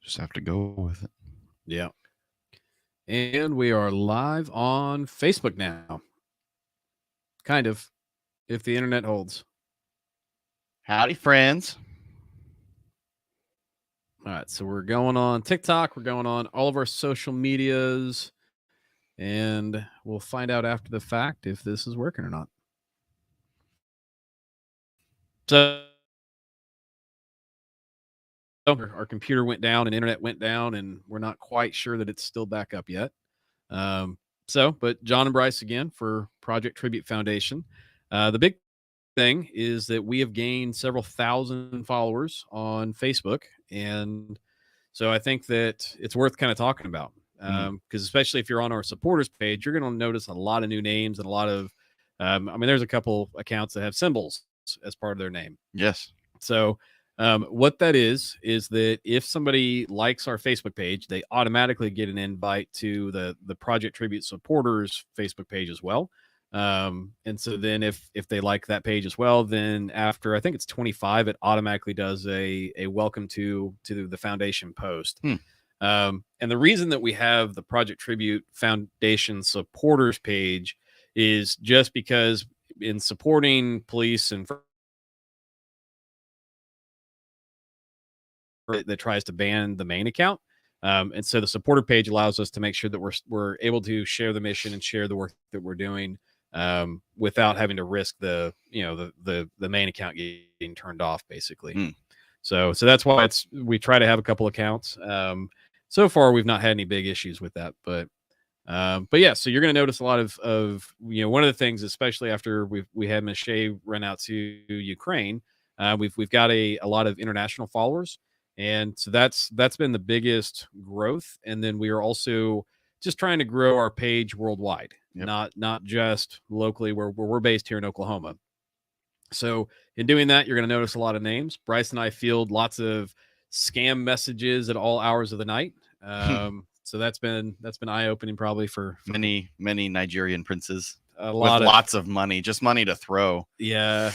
Just have to go with it. Yeah. And we are live on Facebook now. Kind of, if the internet holds. Howdy, friends. All right. So we're going on TikTok. We're going on all of our social medias. And we'll find out after the fact if this is working or not. So our computer went down and internet went down, and we're not quite sure that it's still back up yet. But John and Bryce again for Project Tribute Foundation. The big thing is that we have gained several thousand followers on Facebook, and so I think that it's worth kind of talking about because especially if you're on our supporters page, you're going to notice a lot of new names and a lot of there's a couple accounts that have symbols as part of their name. Yes. So what that is that if somebody likes our Facebook page, they automatically get an invite to the Project Tribute supporters Facebook page as well. And so then if they like that page as well, then after I think it's 25, it automatically does a welcome to the foundation post. And the reason that we have the Project Tribute Foundation supporters page is just because in supporting police and that tries to ban the main account. And so the supporter page allows us to make sure that we're able to share the mission and share the work that we're doing without having to risk the main account getting turned off, basically. So that's why we try to have a couple accounts. So far we've not had any big issues with that, but yeah, so you're going to notice a lot of one of the things, especially after we had Michelle run out to Ukraine, we've got a lot of international followers. And so that's been the biggest growth. And then we are also just trying to grow our page worldwide, not just locally where we're based here in Oklahoma. So in doing that, you're going to notice a lot of names. Bryce and I field lots of scam messages at all hours of the night. So that's been eye-opening probably for many Nigerian princes with lots of money, just money to throw. Yeah.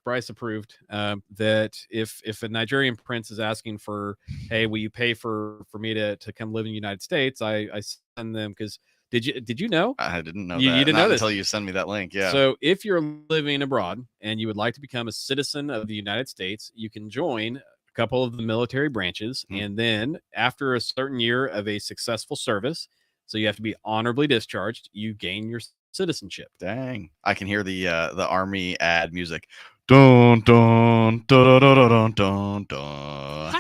Bryce approved that if a Nigerian prince is asking for, hey, will you pay for me to come live in the United States? I send them because did you know? I didn't know you that. didn't Not know this until you send me that link. Yeah. So if you're living abroad and you would like to become a citizen of the United States, you can join a couple of the military branches, and then after a certain year of a successful service, so you have to be honorably discharged, you gain your citizenship. Dang, I can hear the Army ad music. Dun dun dun dun dun dun dun.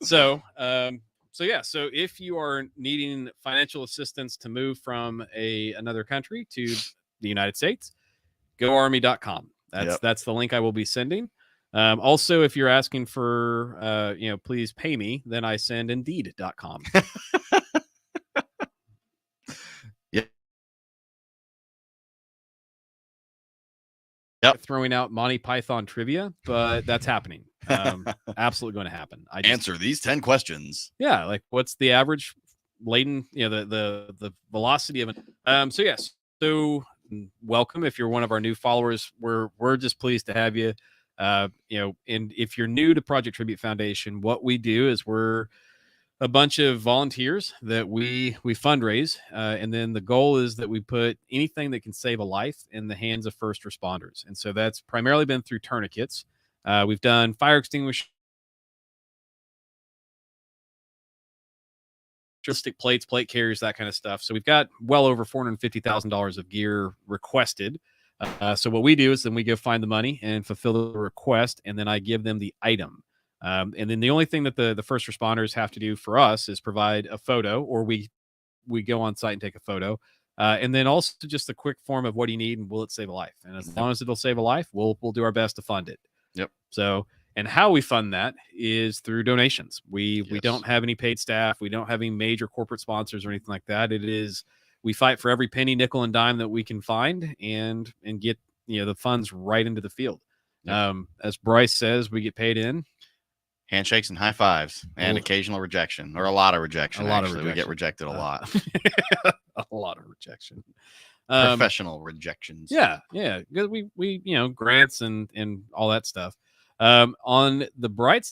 So if you are needing financial assistance to move from another country to the United States, goarmy.com. That's the link I will be sending. Also, if you're asking for, please pay me, then I send indeed.com. Yep. Throwing out Monty Python trivia, but that's happening. Absolutely going to happen. Answer these 10 questions. Yeah, like what's the average laden, the velocity of it. So yes. So welcome if you're one of our new followers. We're just pleased to have you. And if you're new to Project Tribute Foundation, what we do is we're a bunch of volunteers that we fundraise, and then the goal is that we put anything that can save a life in the hands of first responders. And so that's primarily been through tourniquets. We've done fire extinguishers, stick plates, plate carriers, that kind of stuff. So we've got well over $450,000 of gear requested. So what we do is then we go find the money and fulfill the request, and then I give them the item. And then the only thing that the first responders have to do for us is provide a photo, or we go on site and take a photo. And then also just a quick form of what do you need and will it save a life? And as long as it'll save a life, we'll do our best to fund it. Yep. So, and how we fund that is through donations. We don't have any paid staff. We don't have any major corporate sponsors or anything like that. It is, we fight for every penny, nickel, and dime that we can find and get, the funds right into the field. Yep. As Bryce says, we get paid in handshakes and high fives and occasional rejection, or a lot of rejection. We get rejected a lot. A lot of rejection. Professional rejections. Yeah, yeah, because we grants and all that stuff. On the bright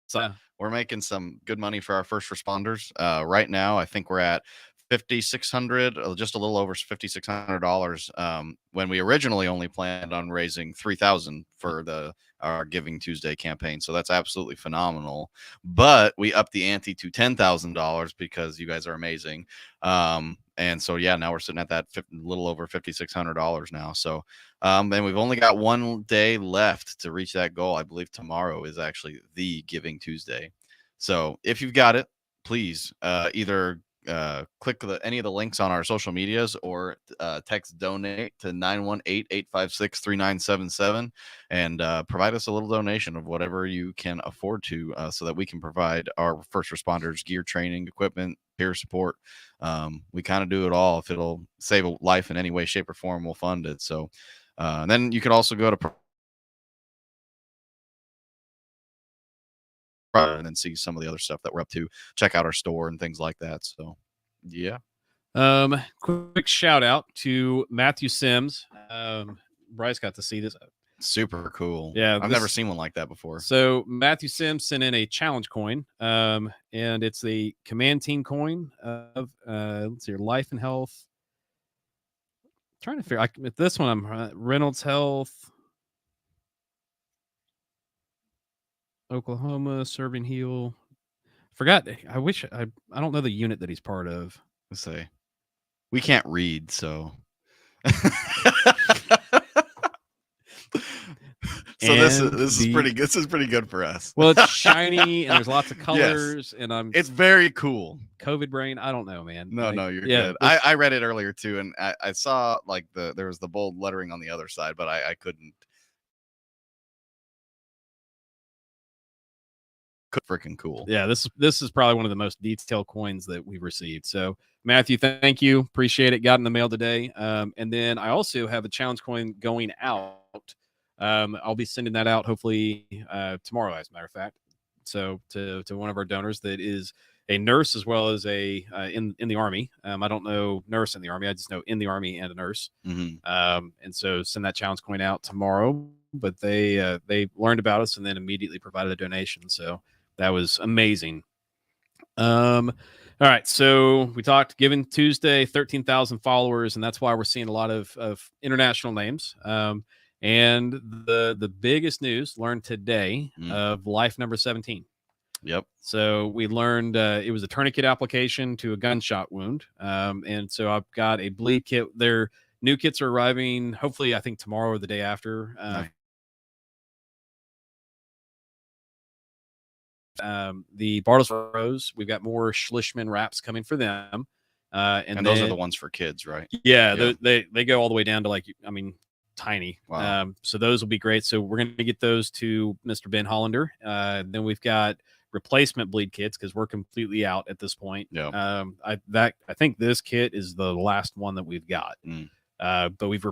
side, We're making some good money for our first responders. Right now, I think we're at 5,600, just a little over $5,600. When we originally only planned on raising 3,000 for our Giving Tuesday campaign, so that's absolutely phenomenal. But we upped the ante to $10,000 because you guys are amazing. And so yeah, now we're sitting at that little over $5,600 now. So and we've only got one day left to reach that goal. I believe tomorrow is actually the Giving Tuesday. So if you've got it, please either click any of the links on our social medias or text donate to 918-856-3977 and provide us a little donation of whatever you can afford to so that we can provide our first responders gear, training, equipment, peer support. We kind of do it all. If it'll save a life in any way, shape, or form, we'll fund it. So and then you could also go to and then see some of the other stuff that we're up to. Check out our store and things like that. So, yeah. Quick shout out to Matthew Sims. Bryce got to see this. Super cool. Yeah, I've never seen one like that before. So Matthew Sims sent in a challenge coin, and it's the command team coin of let's see, life and health. Trying to figure with this one, I'm Reynolds Health, Oklahoma, Serving Heal. Forgot. I wish I don't know the unit that he's part of. Let's say we can't read, so. So this is pretty good. This is pretty good for us. Well, it's shiny and there's lots of colors, yes. And it's very cool. COVID brain. I don't know, man. No, you're good. I read it earlier too, and I saw like there was the bold lettering on the other side, but I couldn't. Freaking cool. Yeah, this is probably one of the most detailed coins that we've received. So Matthew, thank you, appreciate it. Got in the mail today. And then I also have a challenge coin going out. I'll be sending that out hopefully tomorrow, as a matter of fact. So to one of our donors that is a nurse as well as a in the Army. I don't know nurse in the Army. I just know in the Army and a nurse. Mm-hmm. And so send that challenge coin out tomorrow. But they learned about us and then immediately provided a donation. So that was amazing. All right. So we talked Giving Tuesday, 13,000 followers, and that's why we're seeing a lot of international names. And the biggest news learned today of life number 17. Yep. So we learned it was a tourniquet application to a gunshot wound. And so I've got a bleed kit. Their new kits are arriving, hopefully, I think tomorrow or the day after. Nice. The Bartles Rose, we've got more Schlishman wraps coming for them. And those are the ones for kids, right? Yeah. They go all the way down to tiny. Wow. So those will be great. So we're going to get those to Mr. Ben Hollander. Then we've got replacement bleed kits because we're completely out at this point. Yeah. I think this kit is the last one that we've got. But we've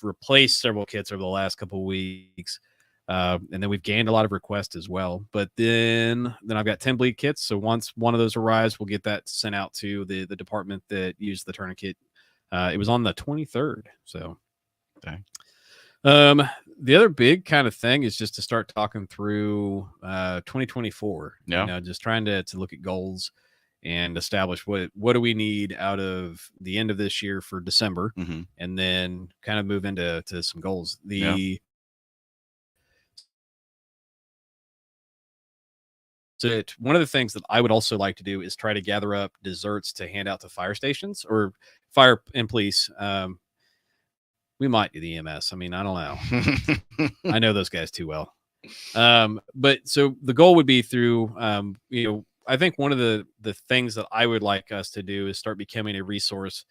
replaced several kits over the last couple of weeks. And then we've gained a lot of requests as well. But then I've got 10 bleed kits. So once one of those arrives, we'll get that sent out to the department that used the tourniquet. It was on the 23rd. So okay. The other big kind of thing is just to start talking through 2024. Yeah. Just trying to look at goals and establish what do we need out of the end of this year for December, and then kind of move into some goals. So one of the things that I would also like to do is try to gather up desserts to hand out to fire stations or fire and police. We might do the EMS. I mean, I don't know. I know those guys too well. But so the goal would be through, I think one of the things that I would like us to do is start becoming a resource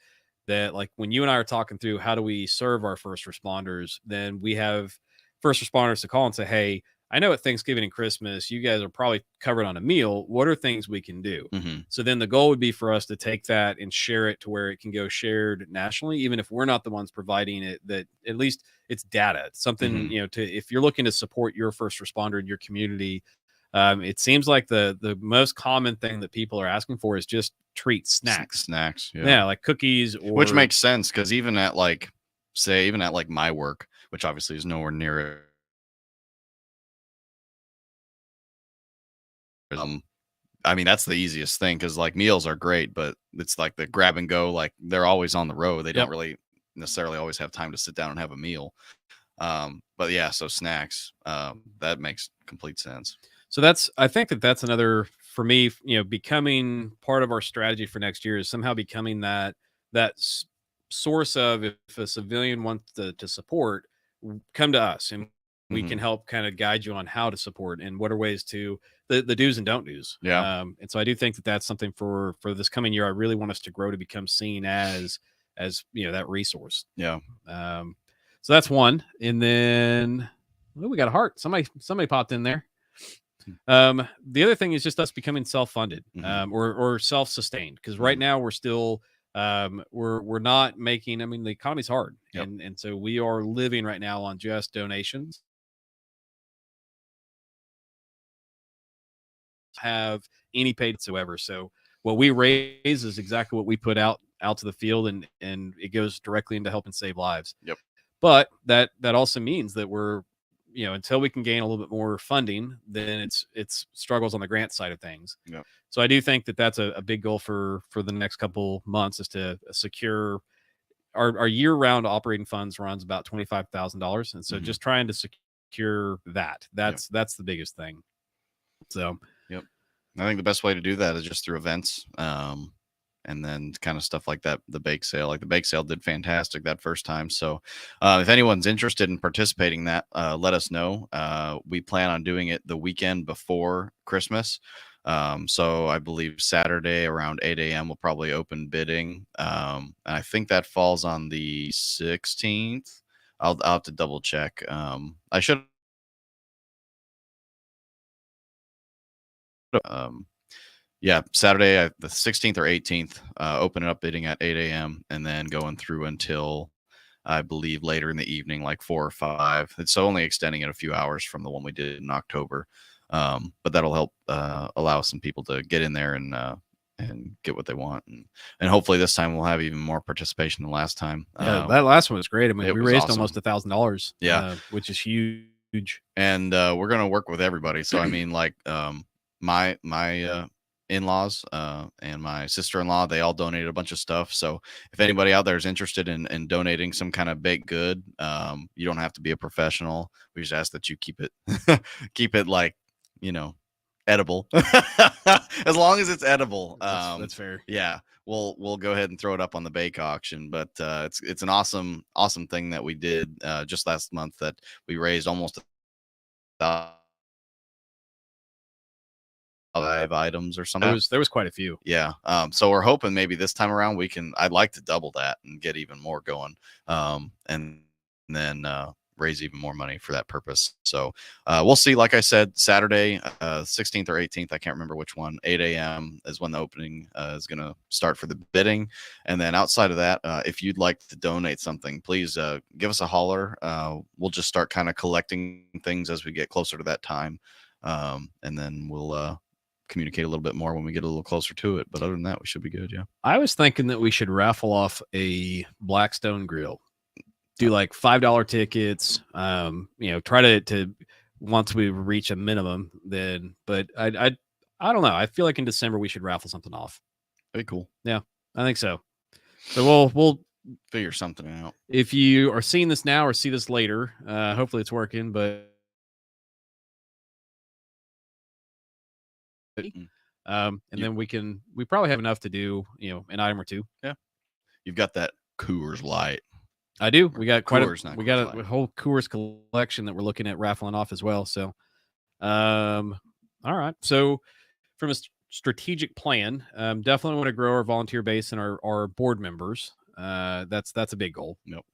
that, like, when you and I are talking through how do we serve our first responders, then we have first responders to call and say, hey, I know at Thanksgiving and Christmas, you guys are probably covered on a meal. What are things we can do? So then the goal would be for us to take that and share it to where it can go shared nationally, even if we're not the ones providing it, that at least it's data. It's something, if you're looking to support your first responder in your community, It seems like the most common thing that people are asking for is just treats, snacks. Snacks, yeah. Yeah, like cookies Which or makes sense because even at like, say, even at like my work, which obviously is nowhere near I mean, that's the easiest thing because like meals are great, but it's like the grab and go, like they're always on the road. They don't yep. really necessarily always have time to sit down and have a meal. But yeah, so snacks, that makes complete sense. So I think that's another for me, becoming part of our strategy for next year is somehow becoming that source of if a civilian wants to support, come to us and we Hmm. can help kind of guide you on how to support and what are ways to the do's and don't do's. Yeah, And so I do think that that's something for this coming year. I really want us to grow to become seen as that resource. yeah. Um, so that's one, and then we got a heart. Somebody popped in there. The other thing is just us becoming self-funded, Hmm. or self-sustained. Because right Hmm. now we're still we're not making. I mean, the economy's hard, Yep. and so we are living right now on just donations. Have any paid whatsoever. So what we raise is exactly what we put out to the field, and it goes directly into helping save lives. Yep. But that also means that we're until we can gain a little bit more funding, then it's struggles on the grant side of things. Yep. So I do think that that's a big goal for the next couple months is to secure our year round operating funds runs about $25,000, and so Hmm. just trying to secure that Yep. that's the biggest thing. So Yep. I think the best way to do that is just through events. And then kind of stuff like that. The bake sale, like the bake sale did fantastic that first time. So if anyone's interested in participating in that, let us know. We plan on doing it the weekend before Christmas. So I believe Saturday around 8 a.m. we'll probably open bidding. And I think that falls on the 16th. I'll have to double check. I should um, yeah, Saturday, the 16th or 18th, opening up bidding at 8 a.m. and then going through until I believe later in the evening, like 4 or 5. It's only extending it a few hours from the one we did in October. But that'll help allow some people to get in there and get what they want. And hopefully this time we'll have even more participation than last time. yeah, that last one was great. I mean, It we was raised almost awesome. $1,000, Yeah. which is huge. And we're gonna work with everybody. So I mean, like my in-laws and my sister-in-law, they all donated a bunch of stuff. So if anybody out there is interested in donating some kind of baked good, you don't have to be a professional. We just ask that you keep it keep it like you know edible, as long as it's edible. That's fair. Yeah, we'll go ahead and throw it up on the bake auction. But it's an awesome thing that we did just last month that we raised almost 5 items or something. There was quite a few. Yeah. So we're hoping maybe this time around I'd like to double that and get even more going. And then raise even more money for that purpose. So we'll see. Like I said, Saturday, 16th or 18th, I can't remember which one, 8 a.m. is when the opening is going to start for the bidding. And then outside of that, if you'd like to donate something, please give us a holler. We'll just start kind of collecting things as we get closer to that time. And then we'll communicate a little bit more when we get a little closer to it. But other than that, we should be good. Yeah. I was thinking that we should raffle off a Blackstone grill. Do like $5 tickets. Try to once we reach a minimum, then. But I don't know. I feel like in December we should raffle something off. That'd be cool. Yeah, I think so. So we'll Figure something out. if you are seeing this now or see this later, hopefully it's working. But Mm. and You, then we probably have enough to do an item or two. yeah. You've got that Coors Light. I do. Or We got Coors, not we Coors got a Light. whole Coors collection that we're looking at raffling off as well. So, all right. So, from a strategic plan, definitely want to grow our volunteer base and our board members. That's a big goal. Yep.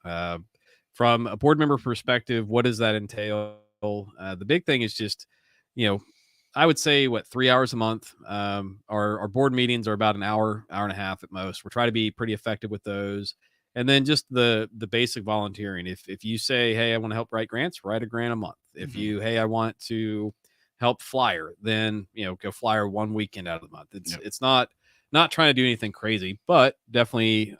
From a board member perspective, what does that entail? The big thing is just, I would say 3 hours a month. Our board meetings are about an hour and a half at most. We're trying to be pretty effective with those. And then just the basic volunteering. If you say, hey, I want to help write grants, write a grant a month. If Mhm. you, hey, I want to help flyer, then go flyer one weekend out of the month. It's Yep. it's not trying to do anything crazy, but definitely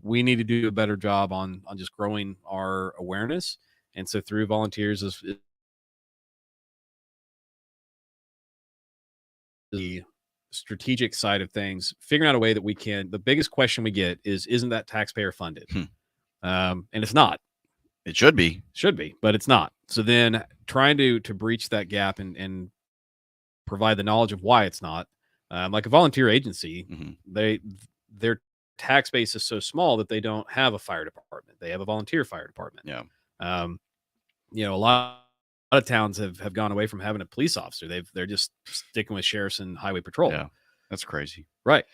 we need to do a better job on just growing our awareness. And so through volunteers is the strategic side of things, figuring out a way that we can. The biggest question we get is, isn't that taxpayer funded? And it's not. It should be. Should be, but it's not. So then trying to breach that gap and provide the knowledge of why it's not. Like a volunteer agency, their tax base is so small that they don't have a fire department. They have a volunteer fire department. Yeah. A lot of towns have gone away from having a police officer. They're just sticking with sheriffs and highway patrol. Yeah, that's crazy. Right.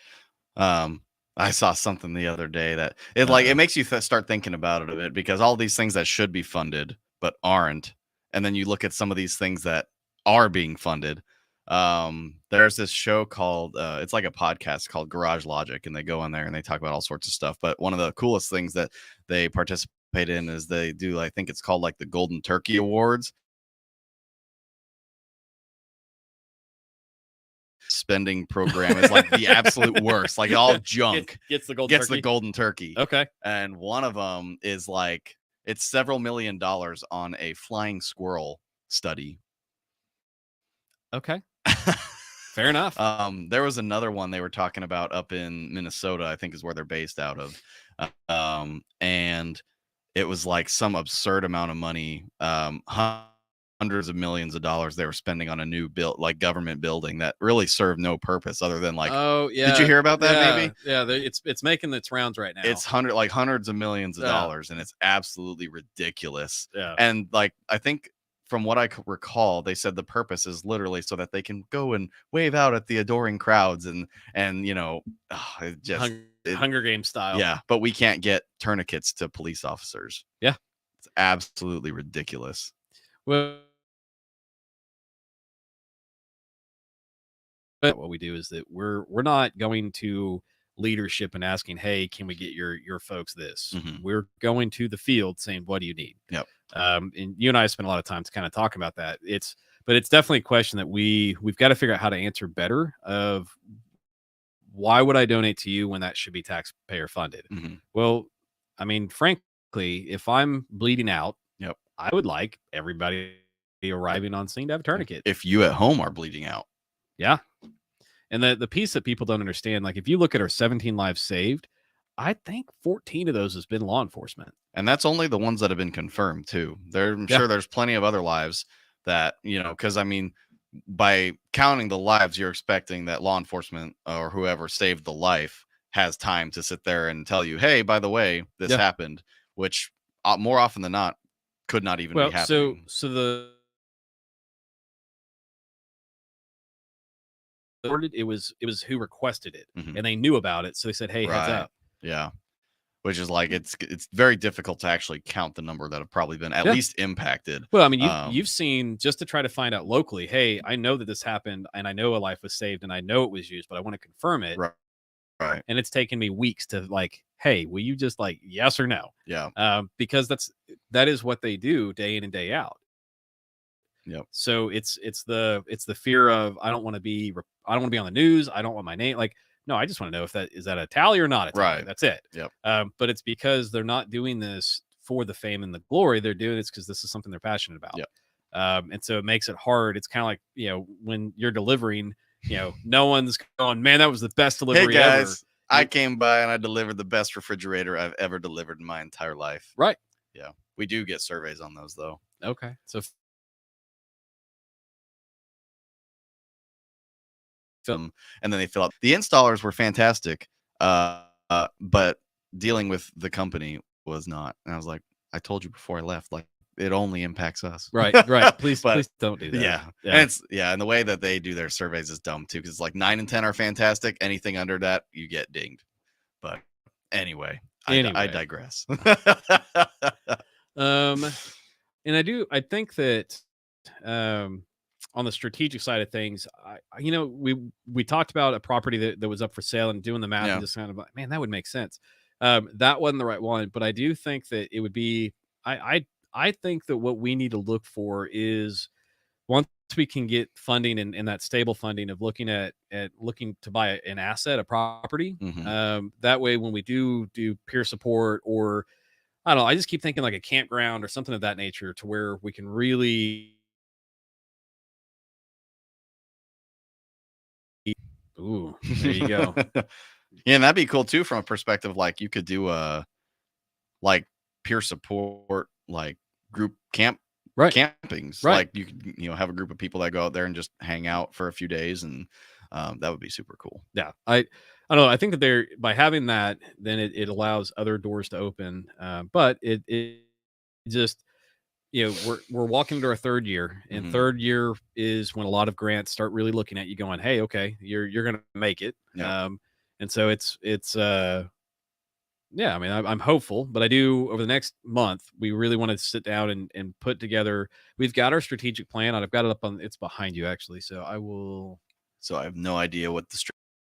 I saw something the other day that it makes you start thinking about it a bit, because all these things that should be funded but aren't, and then you look at some of these things that are being funded. There's this show called it's like a podcast called Garage Logic, and they go on there and they talk about all sorts of stuff. But one of the coolest things that they participate in is they do, I think it's called like the Golden Turkey Awards. Spending program is like the absolute worst, like all junk. Gets the golden turkey. Okay. And one of them is like, it's several $1 million on a flying squirrel study. Okay. Fair enough. There was another one they were talking about up in Minnesota, I think is where they're based out of. And it was like some absurd amount of money, hundreds of millions of dollars they were spending on a new government building that really served no purpose other than like, oh yeah, did you hear about that? Maybe it's making its rounds right now. It's hundreds of millions of dollars, and it's absolutely ridiculous. Yeah. And like, I think from what I recall, they said the purpose is literally so that they can go and wave out at the adoring crowds and it just Hunger Games style. Yeah, but we can't get tourniquets to police officers. Yeah, it's absolutely ridiculous. Well, but what we do is that we're not going to leadership and asking, hey, can we get your folks this? We're going to the field saying, what do you need? Yep. And you and I spend a lot of time to kind of talk about that. But it's definitely a question that we've got to figure out how to answer better. Of why would I donate to you when that should be taxpayer funded? Well, I mean, frankly, if I'm bleeding out, I would like everybody arriving on scene to have a tourniquet. If you at home are bleeding out. Yeah. And the piece that people don't understand, like if you look at our 17 lives saved, I think 14 of those has been law enforcement. And that's only the ones that have been confirmed too. I'm sure there's plenty of other lives that, because I mean, by counting the lives, you're expecting that law enforcement or whoever saved the life has time to sit there and tell you, hey, by the way, this happened, which more often than not could not even be happening. So it was who requested it, and they knew about it, so they said, hey, heads up. Yeah, which is like, it's very difficult to actually count the number that have probably been at least impacted. Well, I mean, you've seen, just to try to find out locally, hey, I know that this happened and I know a life was saved and I know it was used, but I want to confirm it. Right. And it's taken me weeks to like, hey, will you just like yes or no? Yeah. Because that is what they do day in and day out. Yep. So it's the fear of, I don't want to be on the news. I don't want my name. Like, no, I just want to know if is that a tally or not a tally. Right. That's it. Yep. But it's because they're not doing this for the fame and the glory. They're doing this because this is something they're passionate about. Yep. And so it makes it hard. It's kind of like, when you're delivering, no one's going, man, that was the best delivery hey guys, ever. I came by and I delivered the best refrigerator I've ever delivered in my entire life. Right. Yeah. We do get surveys on those though. Okay. So and then they fill out. The installers were fantastic, but dealing with the company was not. And I was like, I told you before I left, like, it only impacts us. Right. Please don't do that. Yeah. And the way that they do their surveys is dumb too, because it's like 9 and 10 are fantastic. Anything under that, you get dinged. But anyway. I digress. And I think that on the strategic side of things, we talked about a property that was up for sale, and doing the math and just kind of like, man, that would make sense. That wasn't the right one, but I do think that it would be, I think that what we need to look for is, once we can get funding and that stable funding of looking at looking to buy an asset, a property, that way when we do peer support, or I don't know, I just keep thinking like a campground or something of that nature, to where we can really. Ooh, there you go. Yeah, and that'd be cool too from a perspective like you could do a like peer support, like group Right. campings. Right. Like you could, have a group of people that go out there and just hang out for a few days, and that would be super cool. Yeah. I don't know. I think that they're by having that, then it allows other doors to open. But it just, we're walking into our third year, and Mhm. third year is when a lot of grants start really looking at you, going, "Hey, okay, you're gonna make it." Yeah. And so yeah, I mean, I'm hopeful, but I do, over the next month, we really want to sit down and put together. We've got our strategic plan, and I've got it up on. It's behind you actually, so I will. So I have no idea what the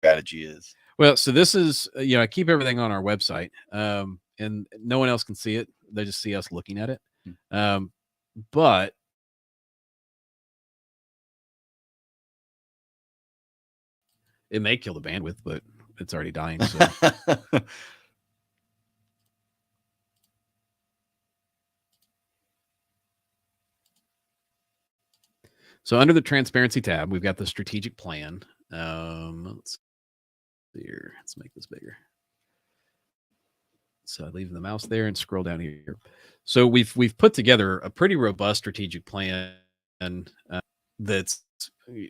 strategy is. Well, so this is, I keep everything on our website, and no one else can see it. They just see us looking at it. Hmm. But it may kill the bandwidth, but it's already dying. So. So under the transparency tab, we've got the strategic plan. Let's see here. Let's make this bigger. So I leave the mouse there and scroll down here. So we've put together a pretty robust strategic plan, that's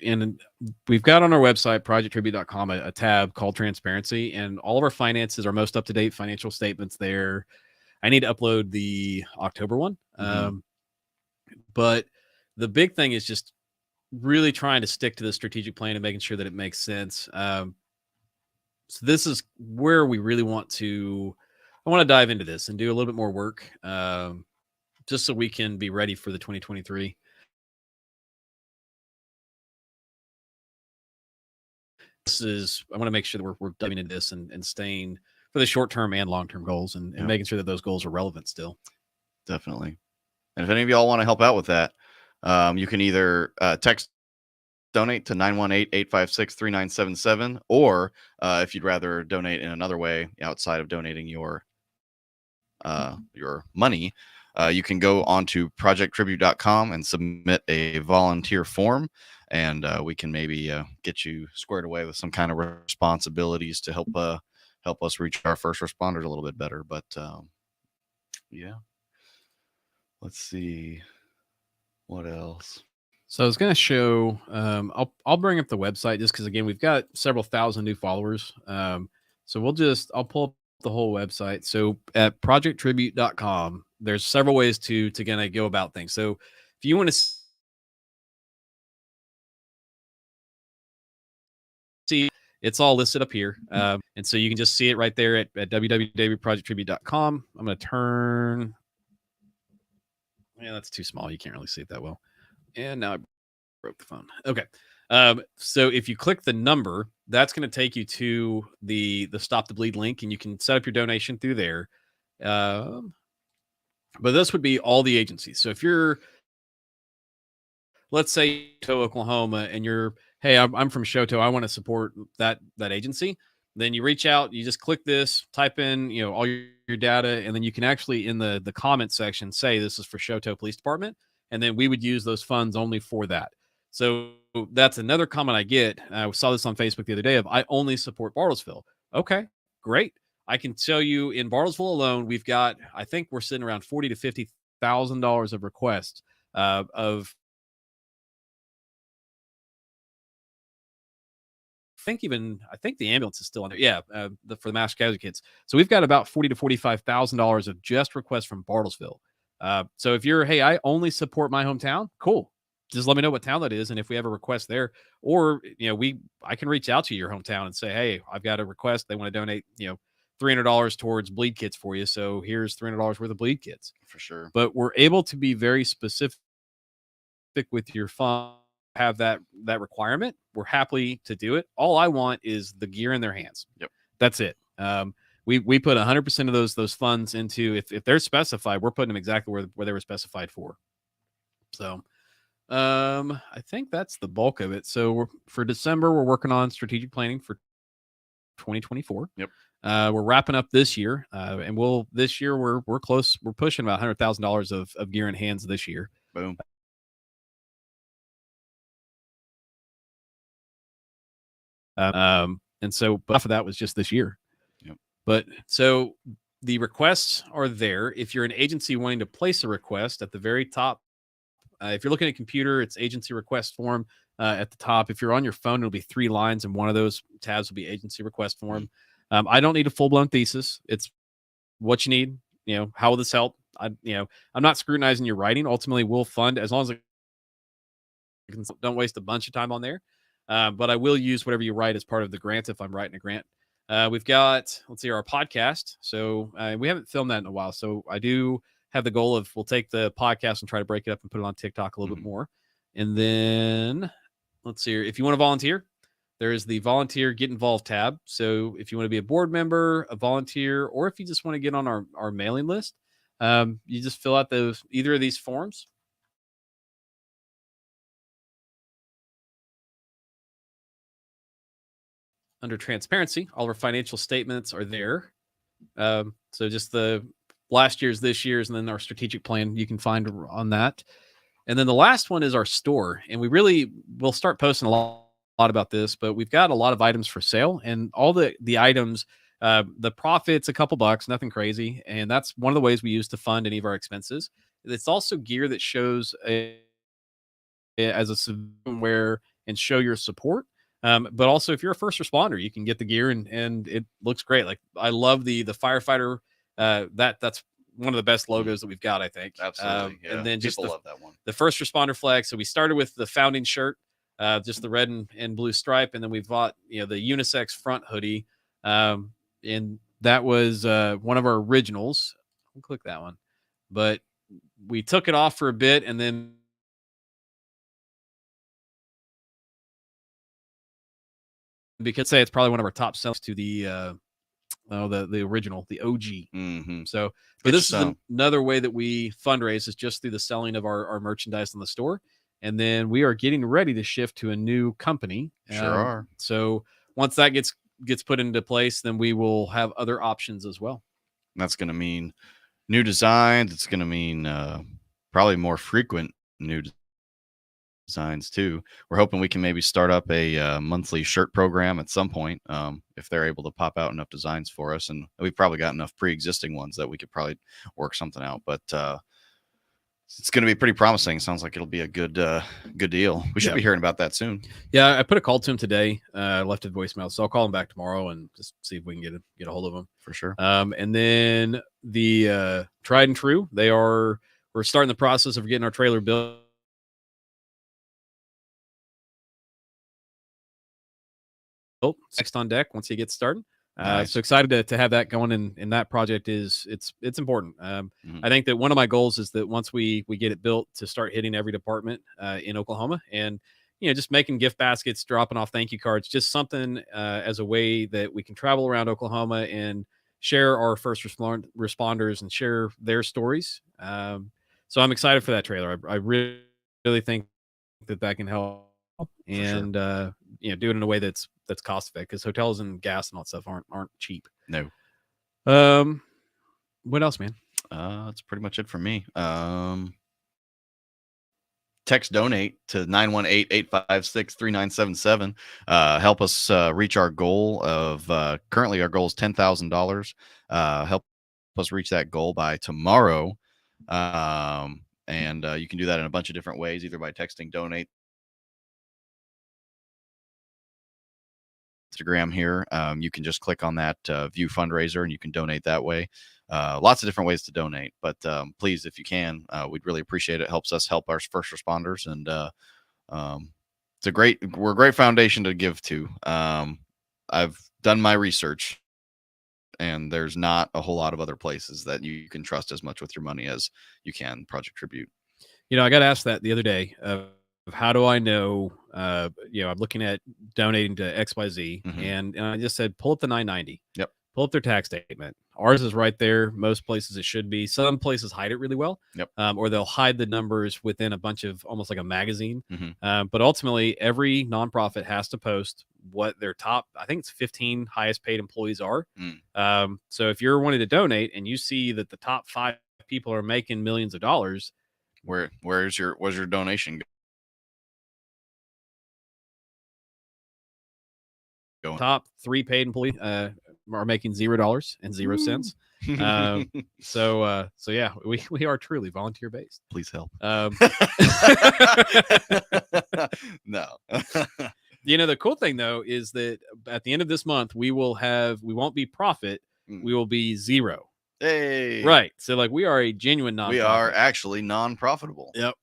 and we've got on our website projecttribute.com a tab called transparency, and all of our finances, our most up-to-date financial statements there. I need to upload the October one. But the big thing is just really trying to stick to the strategic plan and making sure that it makes sense. So this is where we really I want to dive into this and do a little bit more work, just so we can be ready for the 2023. I want to make sure that we're diving into this and staying for the short-term and long-term goals, and making sure that those goals are relevant still. Definitely. And if any of y'all want to help out with that, you can either text donate to 918-856-3977, or if you'd rather donate in another way outside of donating your money, you can go on to projecttribute.com and submit a volunteer form, and we can maybe get you squared away with some kind of responsibilities to help us reach our first responders a little bit better. But yeah, let's see what else. So I was going to show. I'll bring up the website, just because again we've got several thousand new followers. So I'll pull up the whole website. So at projecttribute.com, there's several ways to kind of go about things. So if you want to see, it's all listed up here, and so you can just see it right there at www.projecttribute.com. I'm going to turn. Yeah, that's too small. You can't really see it that well. And now I broke the phone. Okay. So if you click the number, that's going to take you to the Stop the Bleed link, and you can set up your donation through there. But this would be all the agencies. So if you're, let's say, to Oklahoma, and you're, hey, I'm from Shoto, I want to support that agency. Then you reach out, you just click this, type in, all your data, and then you can actually, in the comment section, say this is for Shoto Police Department, and then we would use those funds only for that. So that's another comment I get. I saw this on Facebook the other day of, I only support Bartlesville. Okay, great. I can tell you, in Bartlesville alone, we've got, I think we're sitting around $40,000 to $50,000 of requests of. I think the ambulance is still on there. Yeah, for the mass casualty kits. So we've got about $40,000 to $45,000 of just requests from Bartlesville. So if you're, hey, I only support my hometown, cool. Just let me know what town that is, and if we have a request there, or I can reach out to your hometown and say, hey, I've got a request. They want to donate, $300 towards bleed kits for you. So here's $300 worth of bleed kits. For sure. But we're able to be very specific with your fund. Have that requirement, we're happy to do it. All I want is the gear in their hands. Yep. That's it. We put 100% of those funds into, if they're specified, we're putting them exactly where they were specified for. So I think that's the bulk of it. So for December, we're working on strategic planning for 2024. Yep. We're wrapping up this year, and this year we're close. We're pushing about $100,000 of gear in hands this year. Boom. And so, but half of that was just this year. Yep. But so the requests are there. If you're an agency wanting to place a request at the very top, if you're looking at a computer, it's agency request form at the top. If you're on your phone, it'll be 3 lines, and one of those tabs will be agency request form. I don't need a full blown thesis. It's what you need. How will this help? I'm not scrutinizing your writing. Ultimately, we'll fund as long as don't waste a bunch of time on there. But I will use whatever you write as part of the grant if I'm writing a grant. We've got, let's see, our podcast. So we haven't filmed that in a while. So I do have the goal of we'll take the podcast and try to break it up and put it on TikTok a little bit more. And then let's see here. If you want to volunteer, there is the volunteer get involved tab. So if you want to be a board member, a volunteer, or if you just want to get on our mailing list, you just fill out either of these forms. Under transparency, all of our financial statements are there. So just the last year's, this year's, and then our strategic plan you can find on that. And then the last one is our store. And we'll start posting a lot about this, but we've got a lot of items for sale, and all the items, the profit's a couple bucks, nothing crazy. And that's one of the ways we use to fund any of our expenses. It's also gear that shows as a civilian wear and show your support. But also, if you're a first responder, you can get the gear and it looks great. Like I love the firefighter. That's one of the best logos that we've got, I think. Absolutely. And then just love that one. The first responder flag. So we started with the founding shirt, just the red and blue stripe, and then we bought the unisex front hoodie, and that was one of our originals. I'll click that one, but we took it off for a bit, and then because it's probably one of our top sellers to the original, the OG. Mm-hmm. So, but this is another way that we fundraise is just through the selling of our merchandise in the store. And then we are getting ready to shift to a new company. Sure are. So once that gets put into place, then we will have other options as well. That's going to mean new designs. It's going to mean probably more frequent new designs too. We're hoping we can maybe start up a monthly shirt program at some point if they're able to pop out enough designs for us, and we've probably got enough pre-existing ones that we could probably work something out. But it's going to be pretty promising. Sounds like it'll be a good deal. We should be hearing about that soon. Yeah, I put a call to him today. Left a voicemail, so I'll call him back tomorrow and just see if we can get a hold of him for sure. And then the Tried and True, we're starting the process of getting our trailer built. Next on deck once he gets started. Nice. So excited to have that going, and that project it's important. I think that one of my goals is that once we get it built, to start hitting every department in Oklahoma, and just making gift baskets, dropping off thank you cards, just something as a way that we can travel around Oklahoma and share our first responders and share their stories. So I'm excited for that trailer. I really think that can help, and do it in a way that's cost effective, because hotels and gas and all that stuff aren't cheap. No. What else, man? That's pretty much it for me. Text donate to 918-856-3977. Help us reach our goal of currently our goal is $10,000. Help us reach that goal by tomorrow. And you can do that in a bunch of different ways, either by texting donate Instagram here. You can just click on that view fundraiser and you can donate that way. Lots of different ways to donate, but please, if you can, we'd really appreciate it. It helps us help our first responders, and we're a great foundation to give to. I've done my research, and there's not a whole lot of other places that you can trust as much with your money as you can Project Tribute. I got asked that the other day of how do I know, I'm looking at donating to XYZ, and I just said, pull up the 990. Yep. pull up their tax statement. Ours is right there. Most places it should be. Some places hide it really well. Yep. Or they'll hide the numbers within a bunch of almost like a magazine. Mm-hmm. But ultimately, every nonprofit has to post what their top, I think it's 15 highest paid employees are. So if you're wanting to donate and you see that the top 5 people are making millions of dollars, where's your donation going? Top 3 paid employees are making $0.00. So yeah, we are truly volunteer based. Please help. No. The cool thing though is that at the end of this month we won't be profit, we will be zero. Hey, right? So like we are a genuine nonprofit. We are actually non-profitable. Yep.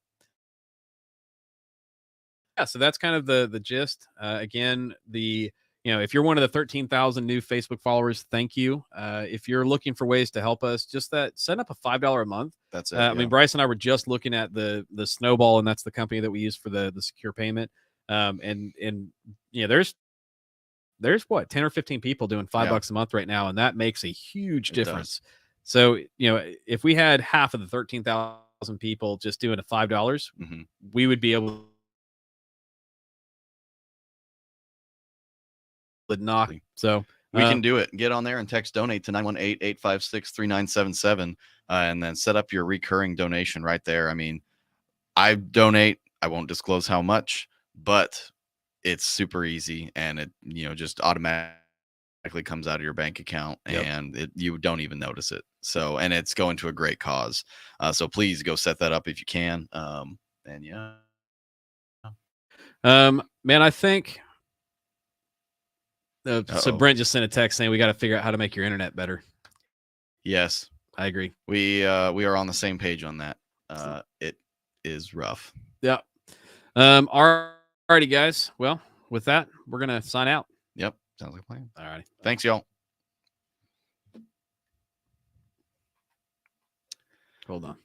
Yeah, so that's kind of the gist. Again, if you're one of the 13,000 new Facebook followers, thank you. If you're looking for ways to help us, just set up a $5 a month. That's it. I mean, Bryce and I were just looking at the Snowball, and that's the company that we use for the secure payment. And there's what 10 or 15 people doing $5 a month right now, and that makes a huge difference. So if we had half of the 13,000 people just doing a $5, we would be able to knock. So we can do it. Get on there and text donate to 918-856-3977 and then set up your recurring donation right there. I mean, I donate. I won't disclose how much, but it's super easy, and it just automatically comes out of your bank account, and you don't even notice it. So, and it's going to a great cause. So please go set that up if you can. And yeah. Man, I think. So Brent just sent a text saying we got to figure out how to make your internet better. Yes, I agree. We are on the same page on that. It is rough. Yeah. Alrighty, guys. Well, with that, we're gonna sign out. Yep. Sounds like a plan. Alrighty. Thanks, y'all. Hold on.